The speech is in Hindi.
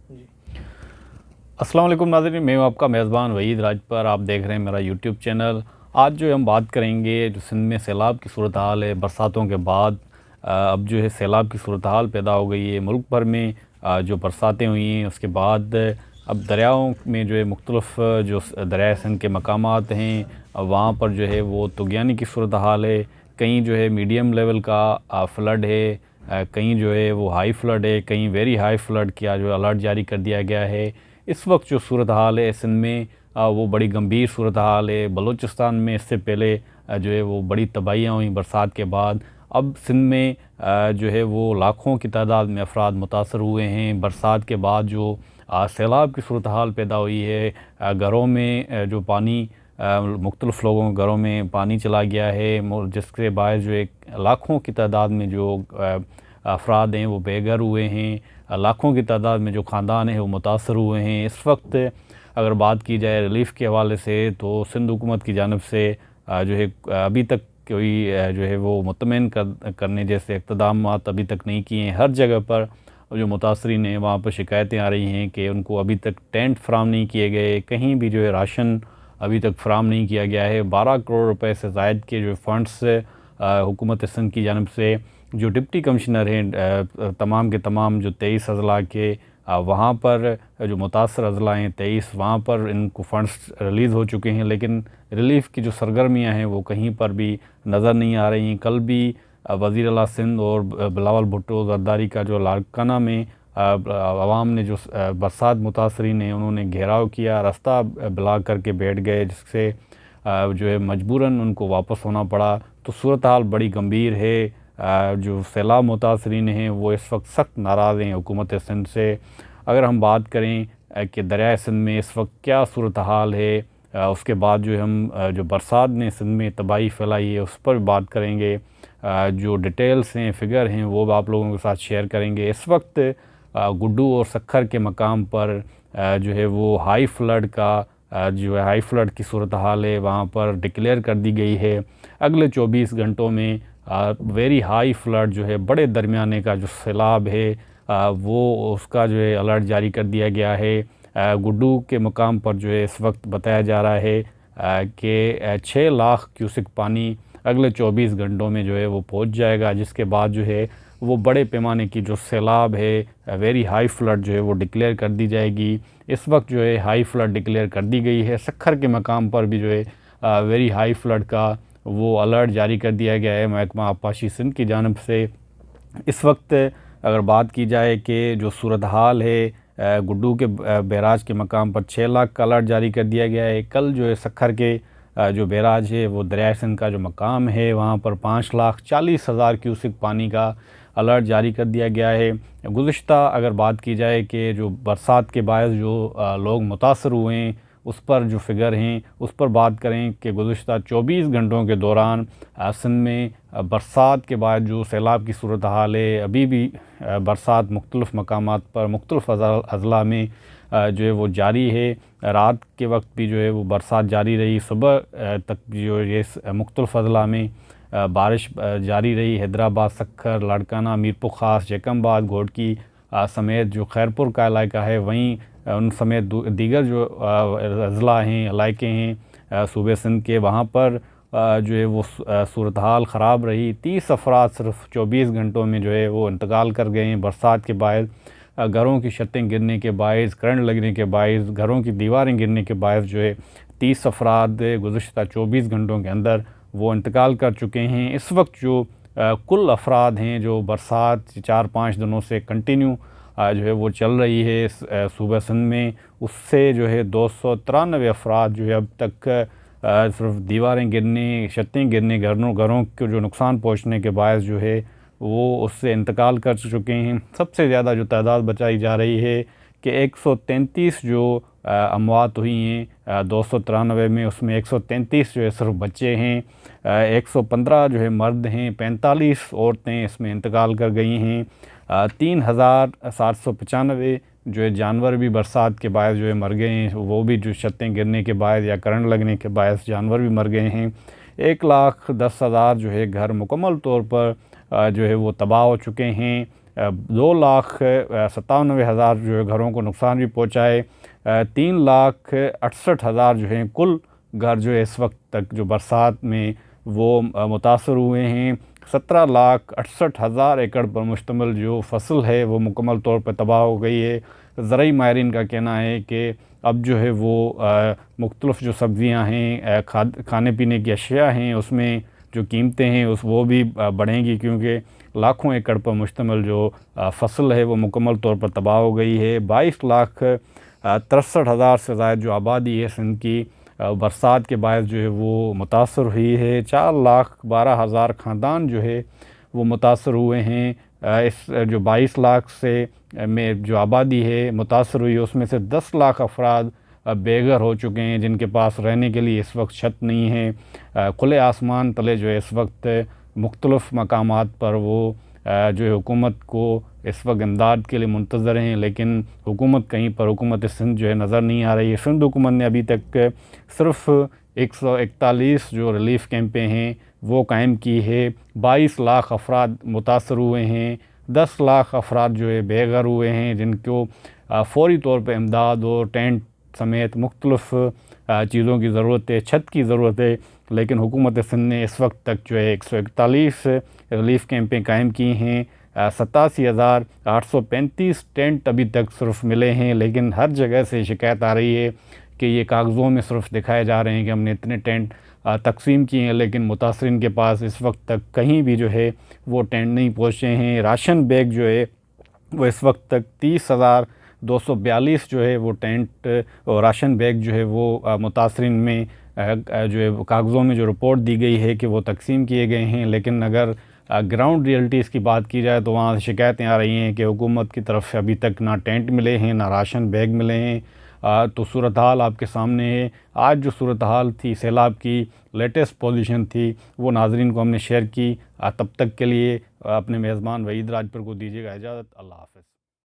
जी। अस्सलाम वालेकुम नाज़रीन, मैं हूं आपका मेज़बान वहीद राजपर। आप देख रहे हैं मेरा यूट्यूब चैनल। आज जो हम बात करेंगे जो सिंध में सैलाब की सूरत हाल है बरसातों के बाद। अब जो है सैलाब की सूरत हाल पैदा हो गई है मुल्क भर में। जो बरसातें हुई हैं उसके बाद अब दरियाओं में जो है मुख्तलिफ जो दरिया सिंध के मकामात हैं, वहाँ पर जो है वो तुग़यानी की सूरत हाल है। कहीं जो है मीडियम लेवल का फ़्लड है, कहीं जो है वो हाई फ़्लड है, कहीं वेरी हाई फ़्लड का जो अलर्ट जारी कर दिया गया है। इस वक्त जो सूरत हाल है सिंध में, वो बड़ी गंभीर सूरत हाल है। बलूचिस्तान में इससे पहले जो है वो बड़ी तबाहियाँ हुई बरसात के बाद। अब सिंध में जो है वो लाखों की तादाद में अफराद मुतासर हुए हैं। बरसात के बाद जो सैलाब की सूरत हाल पैदा हुई है, घरों में जो पानी, मुख्तलिफ़ लोगों के घरों में पानी चला गया है, जिसके बायस जो एक लाखों की तादाद में जो अफराद हैं वो बेघर हुए हैं। लाखों की तादाद में जो ख़ानदान हैं वो मुतासर हुए हैं। इस वक्त अगर बात की जाए रिलीफ़ के हवाले से तो सिंध हुकूमत की जानिब से जो है अभी तक कोई जो है वो मुतमईन करने जैसे इक़्तिदाम अभी तक नहीं किए हैं। हर जगह पर जो मुतासरीन हैं वहाँ पर शिकायतें आ रही हैं कि उनको अभी तक टेंट फ़राहम नहीं किए गए, कहीं भी जो है राशन अभी तक फ़राहम नहीं किया गया है। 12 करोड़ रुपए से ज़ायद के जो फ़ंड्स हुकूमत सिंध की जानिब से जो डिप्टी कमिश्नर हैं तमाम के तमाम जो 23 अज़ला के वहाँ पर जो मुतासर अज़ला हैं 23, वहाँ पर इनको फ़ंड्स रिलीज़ हो चुके हैं, लेकिन रिलीफ़ की जो सरगर्मियाँ हैं वो कहीं पर भी नज़र नहीं आ रही हैं। कल भी वज़ीर आला सिंध और बिलावल भुट्टो ज़रदारी का जो लाड़काना में आवाम ने जो बरसात मुतासरीन हैं उन्होंने घेराव किया, रास्ता ब्लॉक करके बैठ गए, जिससे जो है मजबूरन उनको वापस होना पड़ा। तो सूरत हाल बड़ी गंभीर है। जो सैलाब मुतासरीन हैं वो इस वक्त सख्त नाराज़ हैं हुकूमत सिंध से। अगर हम बात करें कि दरिया सिंध में इस वक्त क्या सूरत हाल है, उसके बाद जो हम जो बरसात ने सिंध में तबाही फैलाई है उस पर बात करेंगे। जो डिटेल्स हैं, फ़िगर हैं, वो आप लोगों के साथ शेयर करेंगे। इस वक्त गुड्डू और सक्खर के मकाम पर जो है वो हाई फ़्लड का जो है हाई फ़्लड की सूरत हाल है वहाँ पर डिक्लेयर कर दी गई है। अगले 24 घंटों में वेरी हाई फ़्लड जो है बड़े दरमियाने का जो सैलाब है वो उसका जो है अलर्ट जारी कर दिया गया है। गुड्डू के मकाम पर जो है इस वक्त बताया जा रहा है कि 6 लाख क्यूसिक पानी अगले 24 घंटों में जो है वो पहुंच जाएगा, जिसके बाद जो है वो बड़े पैमाने की जो सैलाब है वेरी हाई फ़्लड जो है वो डिक्लेयर कर दी जाएगी। इस वक्त जो है हाई फ़्लड डिक्लेयर कर दी गई है। सक्खर के मकाम पर भी जो है वेरी हाई फ़्लड का वो अलर्ट जारी कर दिया गया है महकमा आबपाशी सिंध की जानिब से। इस वक्त अगर बात की जाए कि जो सूरत हाल है गुड्डू के बैराज के मकाम पर 6 लाख का अलर्ट जारी कर दिया गया है। कल जो है सक्खर के जो बैराज है वो दरिया सिंध का जो मकाम है वहाँ पर 5,40,000 क्यूसिक पानी का अलर्ट जारी कर दिया गया है। गुज़िश्ता अगर बात की जाए कि जो बरसात के बायस जो लोग मुतासर हुए हैं उस पर जो फ़िगर हैं उस पर बात करें कि गुज़िश्ता 24 घंटों के दौरान सिंध में बरसात के बाद जो सैलाब की सूरत हाल है, अभी भी बरसात मुख्तलिफ़ मकामात पर मुख्तलिफ़ अज़ला में जो है वो जारी है। रात के वक्त भी जो है वो बरसात जारी रही, सुबह तक भी जो ये मुख्तलिफ़ अज़ला में बारिश जारी रही। हैदराबाद, सक्खर, लाड़काना, मीरपुर ख़ास, जैकमाबाद, घोड़की समेत जो खैरपुर का इलाका है, वहीं उन समेत दीगर जो अज़ला हैं, इलाके हैं सूबे सिंध के, वहाँ पर जो है वो सूरत हाल ख़राब रही। 30 अफराद सिर्फ 24 घंटों में जो है वो इंतकाल कर गए हैं बरसात के बायस। घरों की छतें गिरने के बायस, करंट लगने के बायस, घरों की दीवारें गिरने के बायस जो है 30 अफराद गुज़िश्ता 24 घंटों के अंदर वो इंतकाल कर चुके हैं। इस वक्त जो कुल अफराद हैं जो बरसात 4-5 दिनों से कंटिन्यू जो है वो चल रही है सूबा सिंध में, उससे जो है 293 अफराद जो है अब तक सिर्फ दीवारें गिरने, छतें गिरने, घरों को जो नुकसान पहुँचने के बायस जो है वो उससे इंतकाल कर चुके हैं। सबसे ज़्यादा जो तादाद बचाई जा रही है कि 133 जो अमवात हुई हैं 293 में, उसमें 133 जो है सिर्फ बच्चे हैं, 115 जो है मर्द हैं, 45 औरतें इसमें इंतकाल कर गई हैं। 3,795 जो है जानवर भी बरसात के बायस जो है मर गए हैं, वो भी जो छतें गिरने के बायस या करंट लगने के बायस जानवर भी मर गए हैं। 1,10,000 जो है घर मुकम्मल तौर पर जो है वो तबाह हो चुके हैं। 2,97,000 जो है घरों को नुकसान भी पहुँचा है। 3,68,000 जो हैं कुल घर जो है इस वक्त तक जो बरसात में वो मुतासर हुए हैं। 17,68,000 एकड़ पर मुश्तमिल जो फसल है वो मुकम्मल तौर पर तबाह हो गई है। ज़राई माहिरीन का कहना है कि अब जो है वो मुख्तलिफ़ जो सब्ज़ियाँ हैं, खाने पीने की अशिया हैं, उसमें जो कीमतें हैं वो भी बढ़ेंगी, क्योंकि लाखों एकड़ पर मुश्तमिल जो फसल है वो मुकम्मल तौर पर तबाह हो गई है। 22,63,000 से ज़ायद जो आबादी है सिंध की बरसात के बायस जो है वो मुतासर हुई है। 4,12,000 ख़ानदान जो है वो मुतासर हुए हैं। इस जो 22 लाख से में जो आबादी है मुतासर हुई है, उसमें से 10 लाख अफराद बेघर हो चुके हैं, जिनके पास रहने के लिए इस वक्त छत नहीं है। खुले आसमान तले जो है इस वक्त मुख्तलिफ़ मकामात पर वो जो है हुकूमत को इस वक्त इमदाद के लिए मुंतज़र हैं, लेकिन हुकूमत कहीं पर हुकूमत सिंध जो है नज़र नहीं आ रही है। सिंध हुकूमत ने अभी तक सिर्फ़ 141 जो रिलीफ़ कैंपें हैं वो कायम की है। 22 लाख अफराद मुतासर हुए हैं। 10 लाख अफराद जो है बेघर हुए हैं, जिनको फ़ौरी तौर पर इमदाद और टेंट समेत मुख्तलिफ़ चीज़ों की ज़रूरत है, छत की ज़रूरत है। लेकिन हुकूमत सिंध ने इस वक्त तक जो है 141 रिलीफ़ कैंपें कायम की हैं। 87,835 टेंट अभी तक सिर्फ मिले हैं, लेकिन हर जगह से शिकायत आ रही है कि ये कागज़ों में सिर्फ दिखाए जा रहे हैं कि हमने इतने टेंट तकसीम किए हैं, लेकिन मुतासरीन के पास इस वक्त तक कहीं भी जो है वो टेंट नहीं पहुँचे हैं। राशन बैग जो है वो इस वक्त तक 30,242 जो है वो टेंट और राशन बैग जो है वो मुतासरीन में जो है कागज़ों में जो रिपोर्ट दी गई है कि वो तकसीम किए गए हैं। लेकिन अगर ग्राउंड रियलिटीज़ की बात की जाए तो वहाँ से शिकायतें आ रही हैं कि हुकूमत की तरफ से अभी तक ना टेंट मिले हैं, ना राशन बैग मिले हैं। तो सूरत हाल आपके सामने है। आज जो सूरत हाल थी, सैलाब की लेटेस्ट पोजीशन थी, वो नाज़रीन को हमने शेयर की। तब तक के लिए अपने मेज़बान वहीद राजपुर को दीजिएगा इजाज़त। अल्लाह हाफ़िज़।